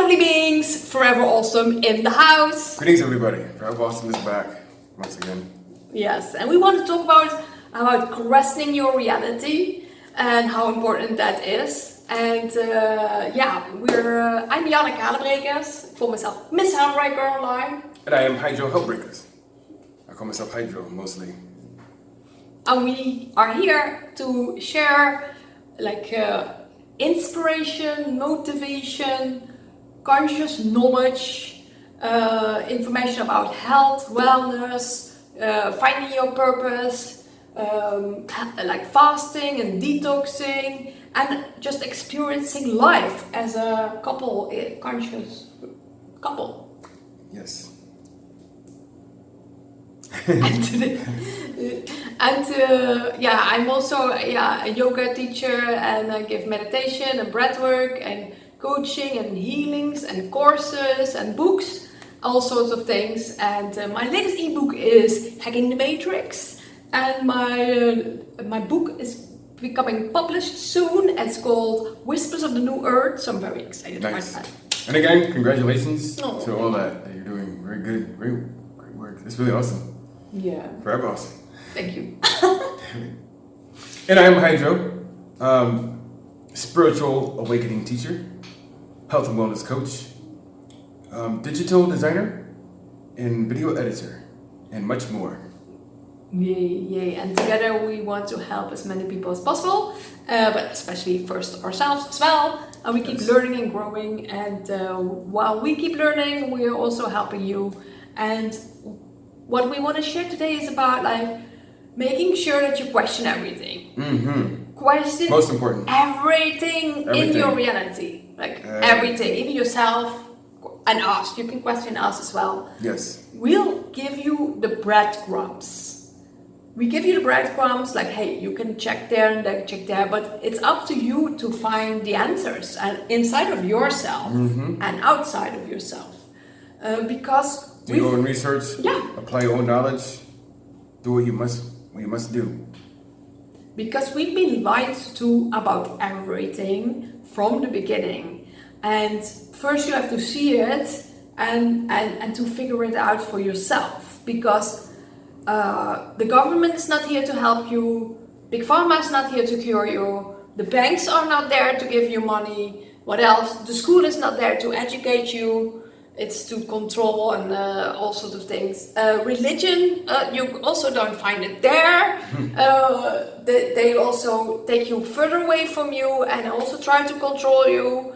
lovely beings, Forever Awesome in the house. Greetings, everybody. Forever Awesome is back once again. Yes, and we want to talk about questioning your reality and how important that is. And I'm Janneke Hellebrekers. Call myself Miss Hellebreker online. And I am Hydro Hellbreakers. I call myself Hydro mostly. And we are here to share inspiration, motivation, conscious knowledge, information about health, wellness, finding your purpose, like fasting and detoxing, and just experiencing life as a couple, a conscious couple. Yes. I'm also a yoga teacher, and I give meditation and breathwork and coaching and healings and courses and books, all sorts of things. And my latest ebook is Hacking the Matrix, and my book is becoming published soon. It's called Whispers of the New Earth, so I'm very excited about that. And again, congratulations to all that you're doing. Very good, great work. It's really awesome. Yeah. Forever awesome. Thank you. And I am Hydro, spiritual awakening teacher, health and wellness coach, digital designer, and video editor, and much more. Yay. And together we want to help as many people as possible, but especially first ourselves as well. And we keep learning and growing, and while we keep learning, we are also helping you. And what we want to share today is about making sure that you question everything. Mm-hmm. Question most important. Everything in your reality, everything, even yourself and us. You can question us as well. Yes. We'll give you the breadcrumbs. We give you the breadcrumbs, like, hey, you can check there and then check there, but it's up to you to find the answers and inside of yourself and outside of yourself, because do your own research. Yeah. Apply your own knowledge. Do what you must do. Because we've been lied to about everything from the beginning, and first you have to see it and to figure it out for yourself. Because the government is not here to help you. Big Pharma is not here to cure you. The banks are not there to give you money. What else? The school is not there to educate you. It's to control and all sorts of things. Religion, you also don't find it there. They also take you further away from you and also try to control you.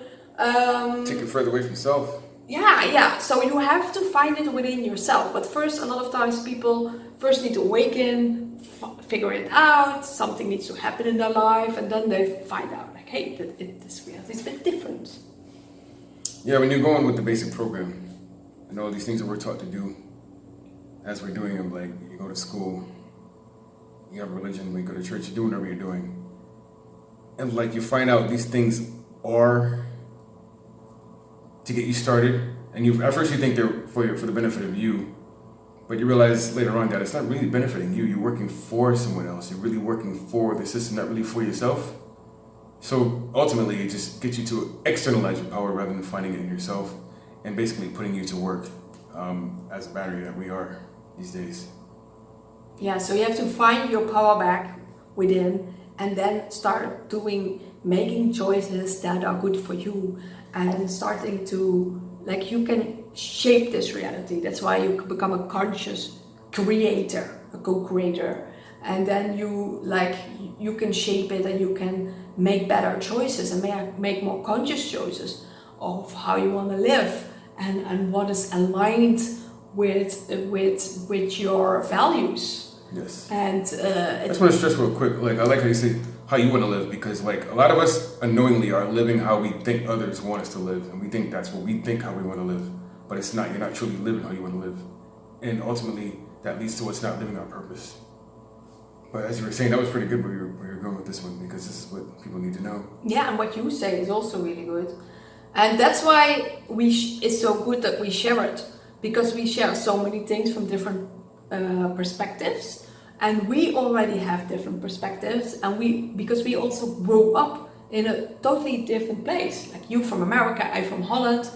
Take it further away from self. Yeah. So you have to find it within yourself. But first, a lot of times people first need to awaken, figure it out. Something needs to happen in their life, and then they find out, like, hey, this reality is a bit different. Yeah, when you're going with the basic program and all these things that we're taught to do, as we're doing them, like you go to school, you have religion, when you go to church, you do whatever you're doing. And like you find out these things are to get you started, and at first you think they're for the benefit of you, but you realize later on that it's not really benefiting you. You're working for someone else. You're really working for the system, not really for yourself. So ultimately, it just gets you to externalize your power rather than finding it in yourself, and basically putting you to work as a battery that we are these days. Yeah, so you have to find your power back within, and then start making choices that are good for you, and starting to, you can shape this reality. That's why you become a conscious creator, a co-creator. And then you can shape it, and you can make better choices and make more conscious choices of how you want to live and what is aligned with your values. Yes. And I just want to stress real quick, I like how you say how you want to live, because a lot of us unknowingly are living how we think others want us to live, and we think that's what we think how we want to live, but it's not. You're not truly living how you want to live, and ultimately that leads to us not living our purpose. But as you were saying, that was pretty good where you're going with this one, because this is what people need to know. Yeah, and what you say is also really good. And that's why it's so good that we share it, because we share so many things from different perspectives. And we already have different perspectives, and because we also grew up in a totally different place. Like you from America, I from Holland.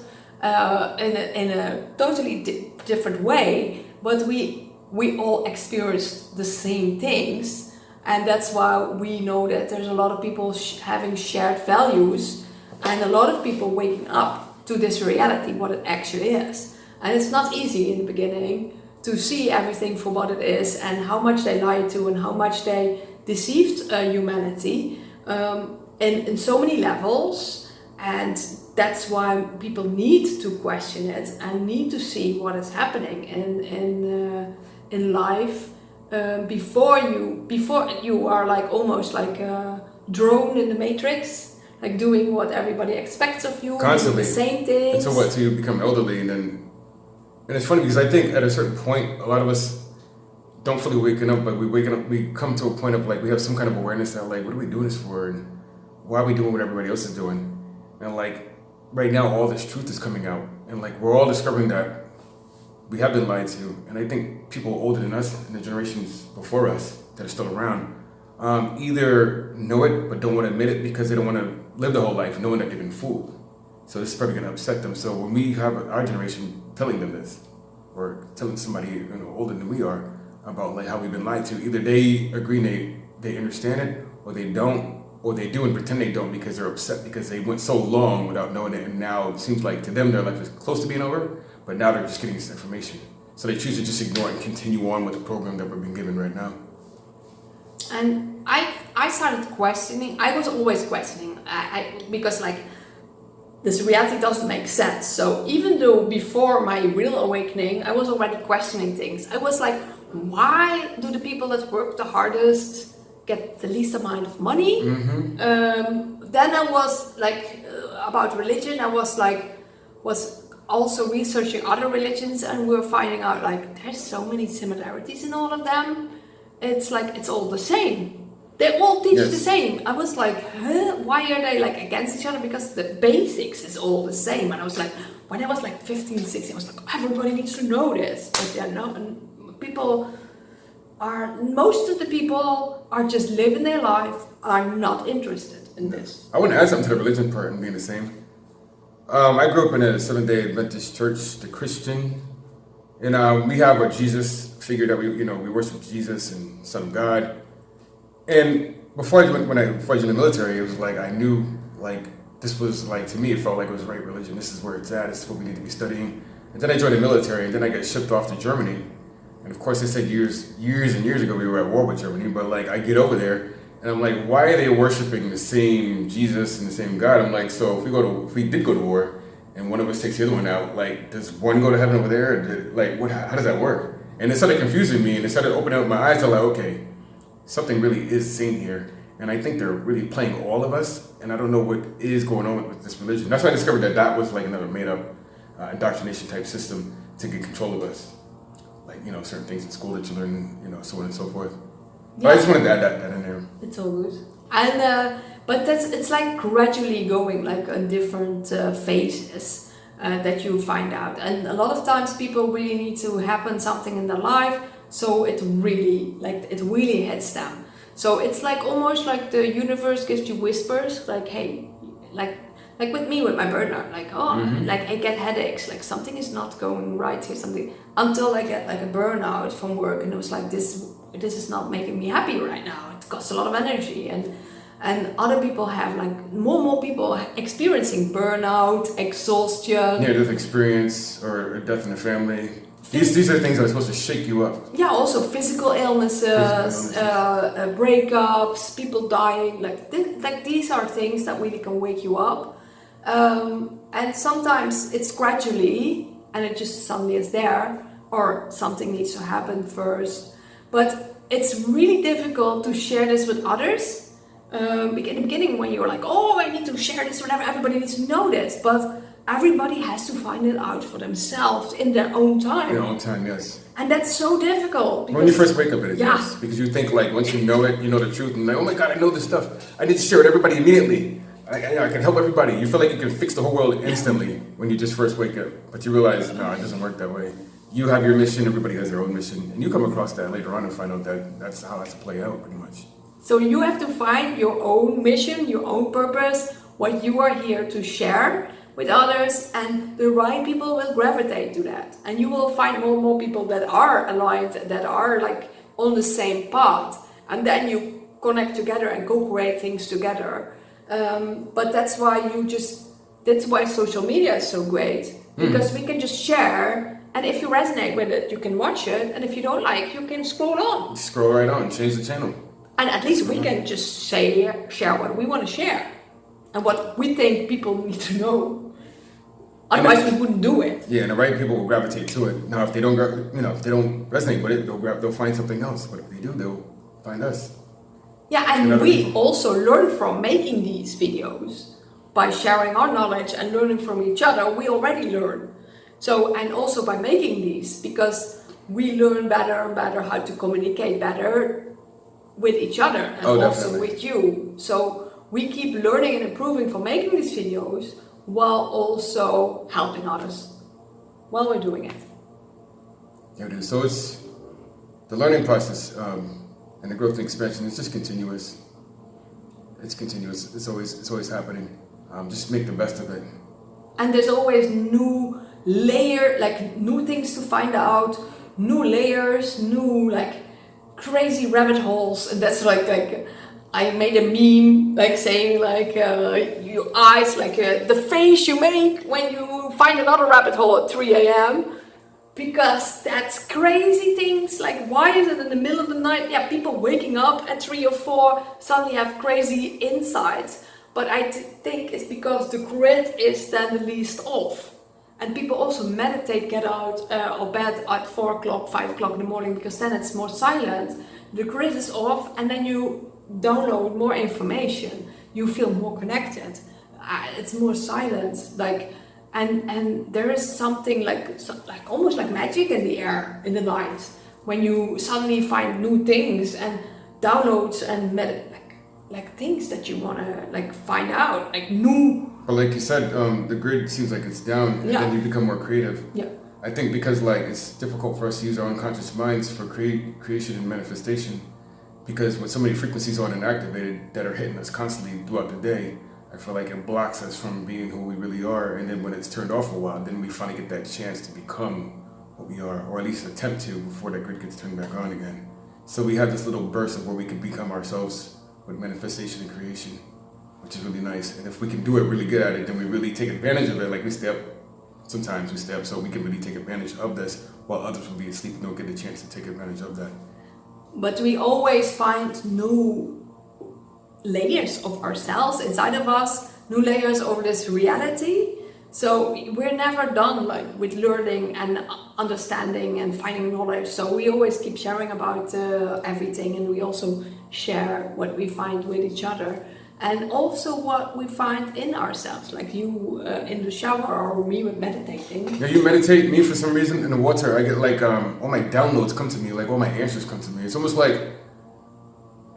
in a totally different way, but we all experienced the same things, and that's why we know that there's a lot of people having shared values, and a lot of people waking up to this reality, what it actually is. And it's not easy in the beginning to see everything for what it is, and how much they lied to, and how much they deceived humanity in so many levels. And that's why people need to question it and need to see what is happening in life before you are like almost like a drone in the Matrix, like doing what everybody expects of you, constantly the same things. And so you become elderly, and it's funny because I think at a certain point, a lot of us don't fully waken up, but we come to a point of like we have some kind of awareness that like, what are we doing this for, and why are we doing what everybody else is doing? And like right now, all this truth is coming out, and like we're all discovering that we have been lied to. And I think people older than us and the generations before us that are still around either know it but don't want to admit it because they don't want to live the whole life knowing that they've been fooled. So this is probably going to upset them. So when we have our generation telling them this, or telling somebody older than we are about like how we've been lied to, either they agree and they understand it, or they don't, or they do and pretend they don't because they're upset because they went so long without knowing it, and now it seems like to them their life is close to being over, but now they're just getting this information. So they choose to just ignore it and continue on with the program that we're being given right now. And I started questioning. I was always questioning because like this reality doesn't make sense. So even though before my real awakening, I was already questioning things. I was like, why do the people that work the hardest get the least amount of money? Mm-hmm. Then I was like, about religion, I was also researching other religions, and we were finding out like there's so many similarities in all of them. It's like it's all the same. They all teach the same. I was like, huh? Why are they like against each other? Because the basics is all the same. And I was like, when I was like 15, 16, I was like, everybody needs to know this. But yeah, no, and most of the people are just living their life, are not interested in this. I want to add something to the religion part and being the same. I grew up in a Seventh-day Adventist church, the Christian, and we have a Jesus figure that we worship Jesus and Son of God. And before I joined the military, it was like I knew like this was like, to me it felt like it was the right religion. This is where it's at. This is what we need to be studying. And then I joined the military, and then I got shipped off to Germany. And of course, they said years and years ago we were at war with Germany. But like I get over there, and I'm like, why are they worshiping the same Jesus and the same God? I'm like, so if we did go to war, and one of us takes the other one out, like does one go to heaven over there? Or how does that work? And it started confusing me, and it started opening up my eyes. I'm like, okay, something really is seen here. And I think they're really playing all of us, and I don't know what is going on with this religion. That's why I discovered that was like another made up indoctrination type system to get control of us. Like, certain things in school that you learn, so on and so forth. But I just wanted to add that in there. It's all good. And but it's like gradually going like on different phases that you find out. And a lot of times people really need to happen something in their life, so it really hits them. So it's like almost like the universe gives you whispers, like, hey, like with me with my burnout, like, like I get headaches, like something is not going right here, something, until I get like a burnout from work, and it was like this is not making me happy right now. It costs a lot of energy, and other people have like more people experiencing burnout, exhaustion, near-death experience, or death in the family. These are things that are supposed to shake you up. Yeah, also physical illnesses, breakups, people dying. Like these are things that really can wake you up. And sometimes it's gradually, and it just suddenly is there, or something needs to happen first. But it's really difficult to share this with others. In the beginning, when you're like, oh, I need to share this, whatever, everybody needs to know this. But everybody has to find it out for themselves in their own time. In their own time, yes. And that's so difficult. When you first wake up, it is, yes. Because you think like, once you know it, you know the truth, and like, oh my God, I know this stuff. I need to share it with everybody immediately. I can help everybody. You feel like you can fix the whole world instantly when you just first wake up. But you realize, no, it doesn't work that way. You have your mission, everybody has their own mission. And you come across that later on and find out that that's how it has to play out, pretty much. So you have to find your own mission, your own purpose, what you are here to share. with others, and the right people will gravitate to that, and you will find more and more people that are aligned, that are like on the same path, and then you connect together and co-create things together. But that's why social media is so great, because we can just share, and if you resonate with it, you can watch it, and if you don't like, you can scroll on. Scroll right on, change the channel. And at least we can just share what we want to share and what we think people need to know. Otherwise, we wouldn't do it. Yeah, and the right people will gravitate to it. Now, if they don't, if they don't resonate with it, they'll find something else. But if they do, they'll find us. Yeah, and we also learn from making these videos by sharing our knowledge and learning from each other. We already learn. So, and also by making these, because we learn better and better how to communicate better with each other and also with you. So we keep learning and improving from making these videos while also helping others while we're doing it. Yeah, dude. So it's the learning process and the growth and expansion is just continuous. It's continuous. It's always happening. Just make the best of it. And there's always new new things to find out, new layers, new crazy rabbit holes, and that's like I made a meme saying your eyes, the face you make when you find another rabbit hole at 3 a.m. because that's crazy things. Like, why is it in the middle of the night? Yeah, people waking up at 3 or 4 suddenly have crazy insights, but I think it's because the grid is then the least off. And people also meditate, get out of bed at 4 o'clock, 5 o'clock in the morning, because then it's more silent. The grid is off, and then you download more information. You feel more connected. It's more silent, and there is something almost like magic in the air in the night when you suddenly find new things and downloads and things that you want to find out, new. But like you said, the grid seems like it's down, and then you become more creative. Yeah. I think because it's difficult for us to use our unconscious minds for creation and manifestation, because with so many frequencies on and activated that are hitting us constantly throughout the day, I feel like it blocks us from being who we really are. And then when it's turned off for a while, then we finally get that chance to become what we are, or at least attempt to before that grid gets turned back on again. So we have this little burst of where we can become ourselves with manifestation and creation, which is really nice. And if we can do it really good at it, then we really take advantage of it. Sometimes we stay up so we can really take advantage of this, while others will be asleep and don't get the chance to take advantage of that. But we always find new layers of ourselves inside of us, new layers of this reality. So we're never done with learning and understanding and finding knowledge. So we always keep sharing about everything, and we also share what we find with each other. And also what we find in ourselves, like you in the shower, or me with meditating. Yeah, you meditate. Me, for some reason, in the water, I get all my downloads come to me, all my answers come to me. It's almost like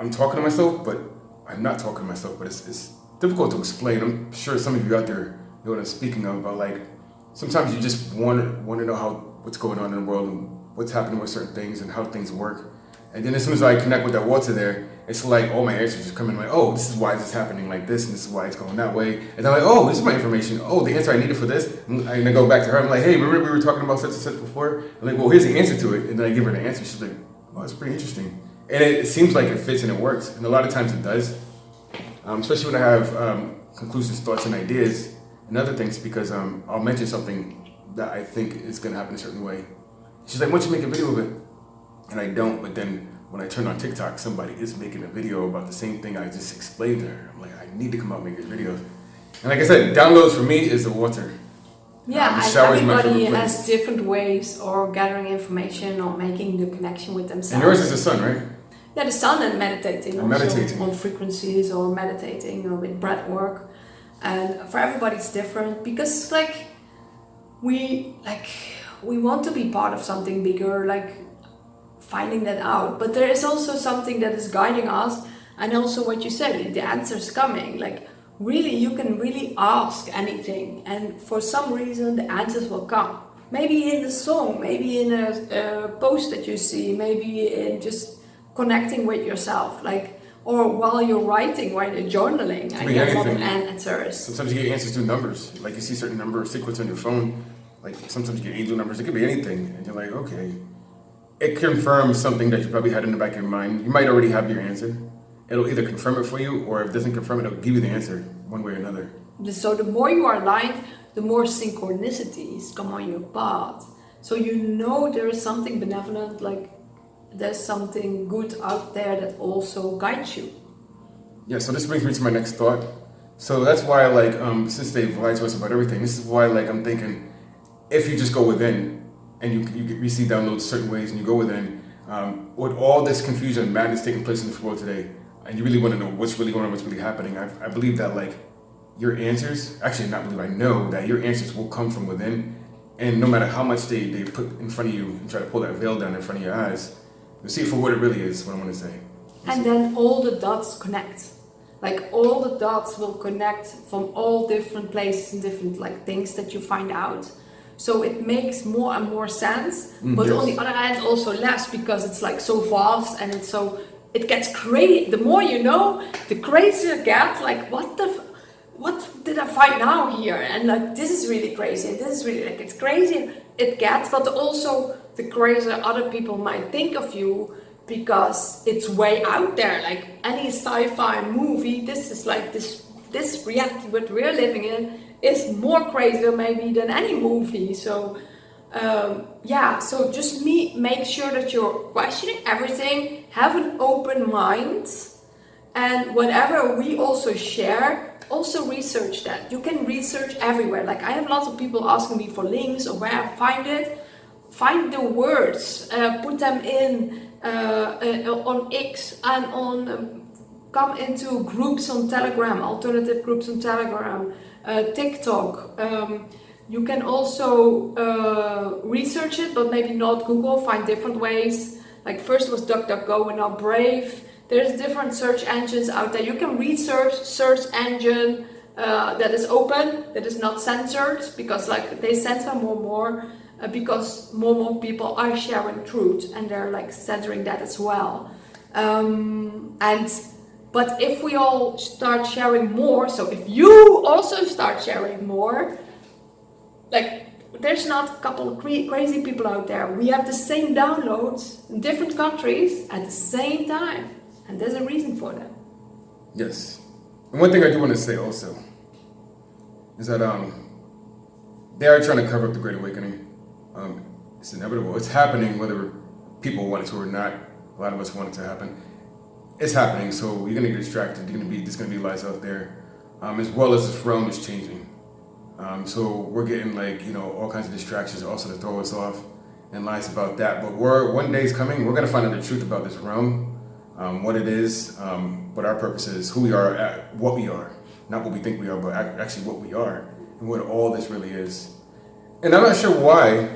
I'm talking to myself, but I'm not talking to myself. But it's difficult to explain. I'm sure some of you out there know what I'm speaking of. But sometimes you just want to know what's going on in the world and what's happening with certain things and how things work. And then as soon as I connect with that water there, it's like all my answers just come in oh, this is why this is happening like this, and this is why it's going that way. And I'm oh, this is my information. Oh, the answer I needed for this. And I go back to her. I'm like, hey, remember we were talking about such and such before? I'm well, here's the answer to it. And then I give her the answer. She's like, oh, that's pretty interesting. And it seems like it fits and it works. And a lot of times it does. Especially when I have conclusive thoughts and ideas and other things, because I'll mention something that I think is going to happen a certain way. She's like, why don't you make a video of it? And I don't, but then when I turn on TikTok, somebody is making a video about the same thing I just explained to her. I'm like, I need to come out and make this video. And like I said, downloads for me is the water. Yeah, everybody has different ways of gathering information or making the connection with themselves. And yours is the sun, right? Yeah, the sun and meditating. Meditating. On frequencies, or meditating, or with breath work. And for everybody it's different, because we want to be part of something bigger, finding that out. But there is also something that is guiding us, and also what you said, the answer's coming. Really, you can really ask anything, and for some reason the answers will come. Maybe in the song, maybe in a post that you see, maybe in just connecting with yourself. or while you're writing, while you're journaling, I get a lot of anything. answers. Sometimes you get answers through numbers. Like you see certain number sequence on your phone. Like sometimes you get angel numbers. It could be anything, and you're like, okay. It confirms something that you probably had in the back of your mind. You might already have your answer. It'll either confirm it for you, or if it doesn't confirm it, it'll give you the answer one way or another. So the more you are aligned, the more synchronicities come on your path. So you know there is something benevolent, like there's something good out there that also guides you. Yeah, so this brings me to my next thought. So that's why, like, since they've lied to us about everything, this is why, like, I'm thinking, if you just go within, and you receive downloads certain ways, and you go within, with all this confusion and madness taking place in this world today, and you really want to know what's really going on, what's really happening, I believe that, like, your answers, actually not believe, I know that your answers will come from within, and no matter how much they put in front of you and try to pull that veil down in front of your eyes, you'll see it for what it really is, what I want to say. And then all the dots connect. Like all the dots will connect from all different places and different like things that you find out. So it makes more and more sense, but on the other hand also less, because it's like so vast and it gets crazy. The more you know, the crazier it gets. Like what did I find now here? And like this is really crazy, and this is really like it's crazy. It gets, but also the crazier other people might think of you, because it's way out there. Like any sci-fi movie, this is like this reality what we're living in is more crazier maybe than any movie. So so just make sure that you're questioning everything, have an open mind, and whatever we also share, also research that. You can research everywhere. Like I have lots of people asking me for links or where I find it. Find the words, put them in on X and on come into groups on Telegram, alternative groups on Telegram, TikTok. You can also research it, but maybe not Google. Find different ways. Like first was DuckDuckGo and now Brave. There's different search engines out there. You can research search engine that is open, that is not censored, because like they censor more. Because more people are sharing truth, and they're like censoring that as well. But if we all start sharing more, so if you also start sharing more, like there's not a couple of crazy people out there. We have the same downloads in different countries at the same time, and there's a reason for that. Yes, and one thing I do want to say also is that they are trying to cover up the Great Awakening. It's inevitable. It's happening whether people want it to or not. A lot of us want it to happen. It's happening, so you're gonna get distracted. There's gonna be lies out there, as well as this realm is changing. So we're getting like all kinds of distractions also to throw us off, and lies about that. But one day is coming. We're gonna find out the truth about this realm, what it is, what our purpose is, who we are, what we are, not what we think we are, but actually what we are, and what all this really is. And I'm not sure why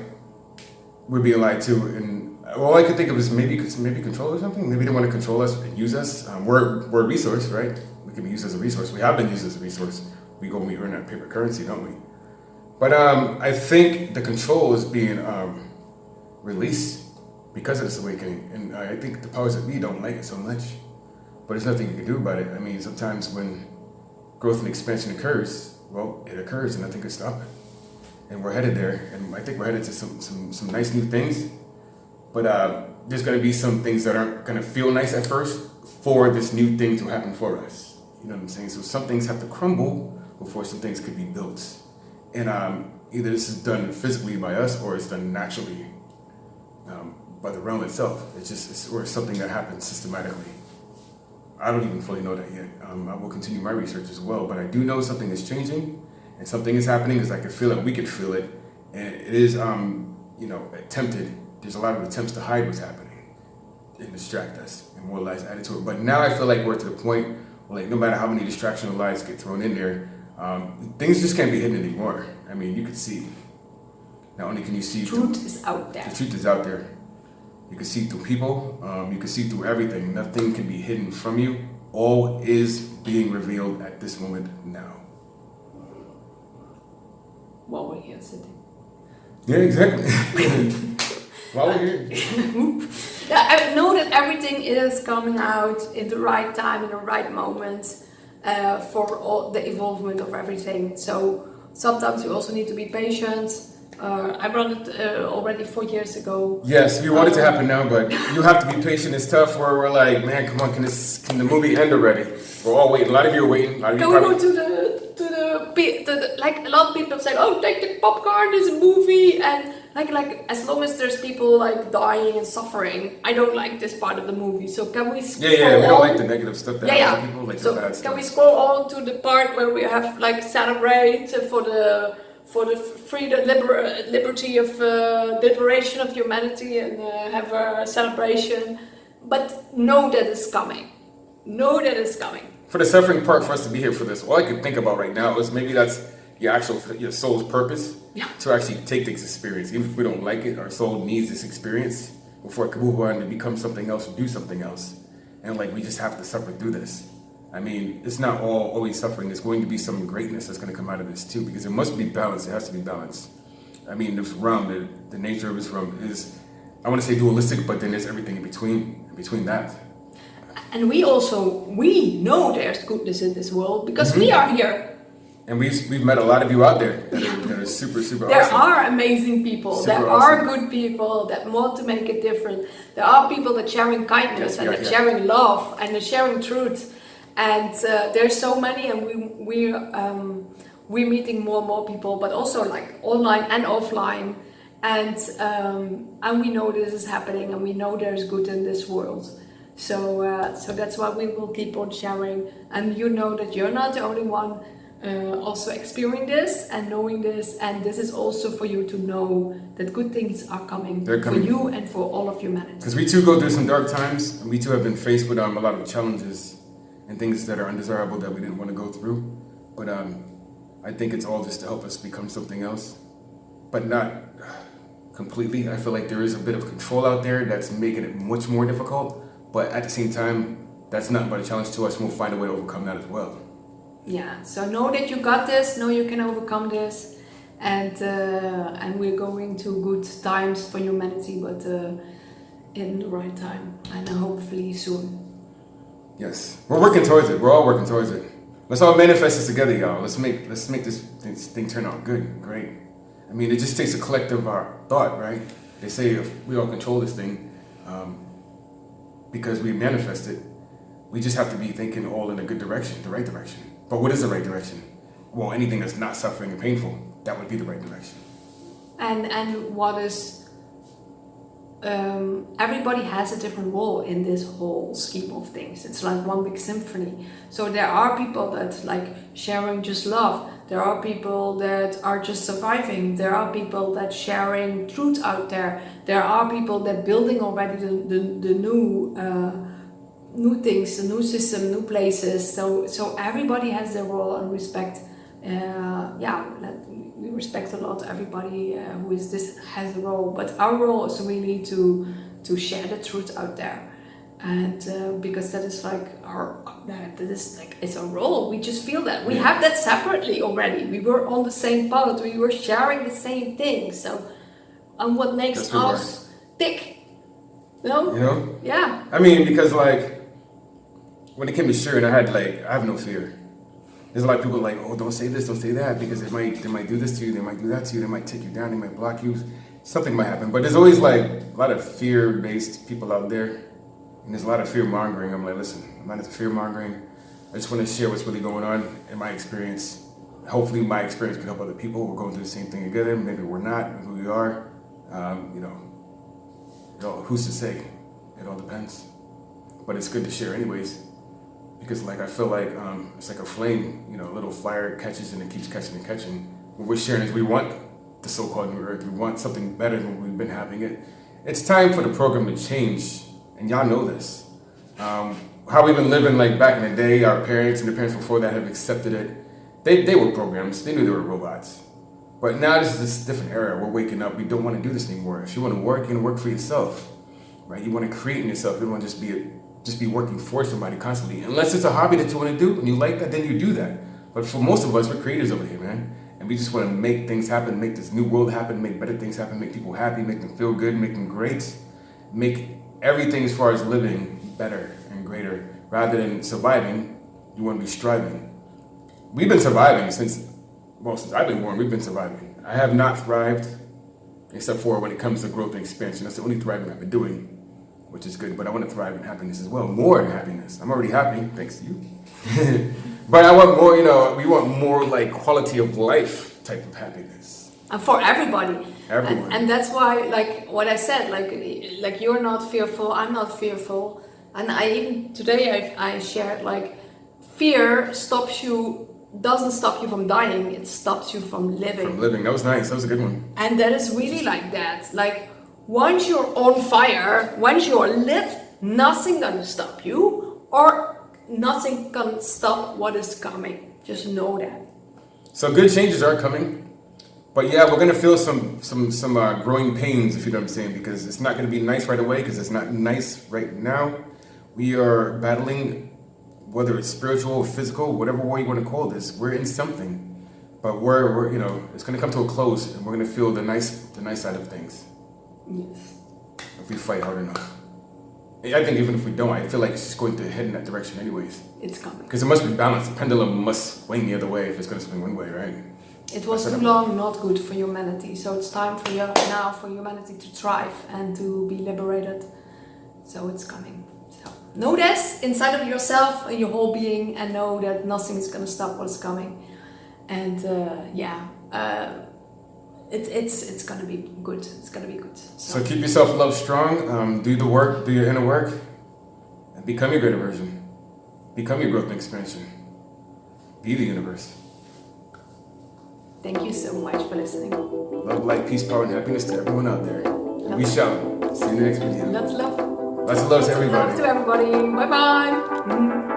we're being lied to, and all I could think of is maybe control or something. Maybe they want to control us and use us. We're a resource, right? We can be used as a resource. We have been used as a resource. We earn that paper currency, don't we? But I think the control is being released because of this awakening, and I think the powers that be don't like it so much. But there's nothing you can do about it. I mean, sometimes when growth and expansion occurs, well, it occurs, and nothing can stop it. And we're headed there, and I think we're headed to some nice new things. But there's going to be some things that aren't going to feel nice at first for this new thing to happen for us. You know what I'm saying? So some things have to crumble before some things could be built. And either this is done physically by us, or it's done naturally by the realm itself. Or it's something that happens systematically. I don't even fully know that yet. I will continue my research as well, but I do know something is changing. And something is happening, because I can feel it, we can feel it, and it is, attempted. There's a lot of attempts to hide what's happening and distract us, and more lies added to it. But now I feel like we're to the point where, like, no matter how many distractional lies get thrown in there, things just can't be hidden anymore. I mean, you can see. Not only can you see truth is out there. The truth is out there. You can see through people. You can see through everything. Nothing can be hidden from you. All is being revealed at this moment now. While we're here sitting. Yeah, exactly. While we're here. Yeah, I know that everything is coming out in the right time, in the right moment, for all the evolvement of everything. So sometimes you also need to be patient. I brought it already 4 years ago. Yes, we want it to happen now, but you have to be patient. It's tough. Where we're like, man, come on, can the movie end already? We're all waiting. A lot of you are waiting. Can we go to the like a lot of people say, oh, take the popcorn, there's a movie, and like as long as there's people like dying and suffering, I don't like this part of the movie. So can we scroll we don't on? like the negative stuff that happens to people, like So the bad stuff. can we scroll on to the part where we have like celebrate for the freedom, liberty of liberation of humanity, and have a celebration, but know that it's coming. Know that it's coming. For the suffering part, for us to be here for this, all I can think about right now is maybe that's your soul's purpose, to actually take this experience. Even if we don't like it, our soul needs this experience before it can move on and become something else or do something else. And like, we just have to suffer through this. I mean, it's not always suffering. There's going to be some greatness that's going to come out of this too, because it must be balanced. It has to be balanced. I mean, this realm, the nature of this realm is, I want to say dualistic, but then there's everything in between that. And we know there's goodness in this world because we are here. And we've met a lot of you out there that are super, super there awesome. There are amazing people. There are good people that want to make it different. There are people that sharing kindness and that sharing love and that sharing truth. And there's so many, and we're meeting more and more people, but also like online and offline. And we know this is happening, and we know there's good in this world. So that's why we will keep on sharing. And you know that you're not the only one also experiencing this and knowing this. And this is also for you to know that good things are coming. They're coming for you and for all of humanity. Because we too go through some dark times, and we too have been faced with a lot of challenges and things that are undesirable that we didn't want to go through. But I think it's all just to help us become something else, but not completely. I feel like there is a bit of control out there that's making it much more difficult, but at the same time, that's nothing but a challenge to us, and we'll find a way to overcome that as well. Yeah, so know that you got this, know you can overcome this, and we're going to good times for humanity, but in the right time, and hopefully soon. Yes, we're working towards it. We're all working towards it. Let's all manifest this together, y'all. Let's make this thing turn out good, great. I mean, it just takes a collective thought, right? They say if we all control this thing, because we manifest it, we just have to be thinking all in a good direction, the right direction. But what is the right direction? Well, anything that's not suffering and painful, that would be the right direction. And what is... everybody has a different role in this whole scheme of things. It's like one big symphony. So there are people that like sharing just love. There are people that are just surviving. There are people that sharing truth out there. There are people that building already the new things, the new system, new places. So everybody has their role and respect. We respect a lot everybody who is this has a role, but our role is really to share the truth out there, and because that is like it's our role. We just feel that we have that separately already. We were on the same boat. We were sharing the same thing. So, and what makes us tick? You know? Yeah. I mean, because like when it came to sharing, I have no fear. There's a lot of people like, oh, don't say this, don't say that, because they might do this to you, they might do that to you, they might take you down, they might block you, something might happen. But there's always like a lot of fear-based people out there, and there's a lot of fear-mongering. I'm like, listen, I'm not into fear-mongering. I just want to share what's really going on in my experience. Hopefully my experience can help other people. We're going through the same thing together. Maybe we're not, maybe we are. Who's to say? It all depends. But it's good to share anyways. Because like I feel like it's like a flame, a little fire catches and it keeps catching and catching. What we're sharing is we want the so-called new earth. We want something better than we've been having it. It's time for the program to change, and y'all know this. How we've been living like back in the day, our parents and the parents before that have accepted it. They were programs. They knew they were robots. But now this is this different era. We're waking up. We don't want to do this anymore. If you want to work, you're going to work for yourself, right? You want to create in yourself. You don't want to just be working for somebody constantly. Unless it's a hobby that you want to do and you like that, then you do that. But for most of us, we're creators over here, man. And we just want to make things happen, make this new world happen, make better things happen, make people happy, make them feel good, make them great, make everything as far as living better and greater. Rather than surviving, you want to be striving. We've been surviving since I've been born, we've been surviving. I have not thrived, except for when it comes to growth and expansion. That's the only thriving I've been doing, which is good. But I want to thrive in happiness as well, more in happiness. I'm already happy, thanks to you. But I want more, we want more like quality of life type of happiness. And for everybody. Everyone. And that's why, like what I said, like you're not fearful, I'm not fearful. And today I shared, like, fear doesn't stop you from dying, it stops you from living. From living, that was nice, that was a good one. And that is really like that. Like, once you're on fire, once you're lit, nothing gonna stop you, or nothing can stop what is coming. Just know that. So good changes are coming. But yeah, we're gonna feel some growing pains, if you know what I'm saying, because it's not gonna be nice right away, because it's not nice right now. We are battling, whether it's spiritual or physical, whatever way you want to call this, we're in something. But we're it's gonna come to a close, and we're gonna feel the nice side of things. Yes. If we fight hard enough. I think even if we don't, I feel like it's just going to head in that direction anyways. It's coming. Because it must be balanced. The pendulum must swing the other way if it's gonna swing one way, right? It was too long not good for humanity, so it's time for humanity to thrive and to be liberated. So it's coming. So know this inside of yourself and your whole being, and know that nothing's gonna stop what's coming. And it's gonna be good. It's gonna be good. So keep your self-love strong. Do the work. Do your inner work, and become your greater version. Become your growth and expansion. Be the universe. Thank you so much for listening. Love, light, peace, power, and happiness to everyone out there. We shall see you in the next video. Lots of love. Lots of love to everybody. Lots of love to everybody. Bye bye.